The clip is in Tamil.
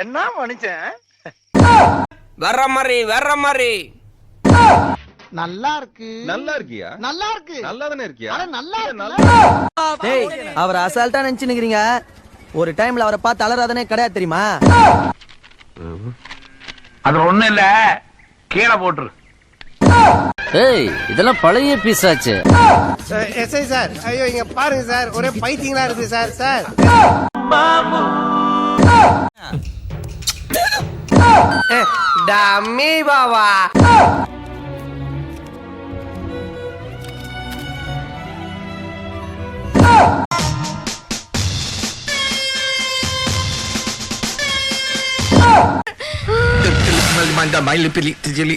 என்ன மனுஷன் வர்ற மாதிரி நல்லா இருக்கு. நல்லா இருக்கியா? நல்லா இருக்கு. நல்லா தானே இருக்கியா? அட நல்லா நல்லா இருக்கு. டேய் அவர் அசால்ட்டா நினைச்சுக்கிறீங்க. ஒரு டைம்ல அவரை பார்த்து அலறாதனே கிடையாது தெரியுமா? அது ஒண்ணு இல்ல, கீழே போட்டுரு. ஏய் இதெல்லாம் பழைய பீஸ் ஆச்சு. எஸ்ஐ சார், ஐயோ இங்க பாருங்க சார், ஒரே பைத்தியங்களா இருக்கு சார். சார் டம்மி பாவா. Manda main pilih terjeli.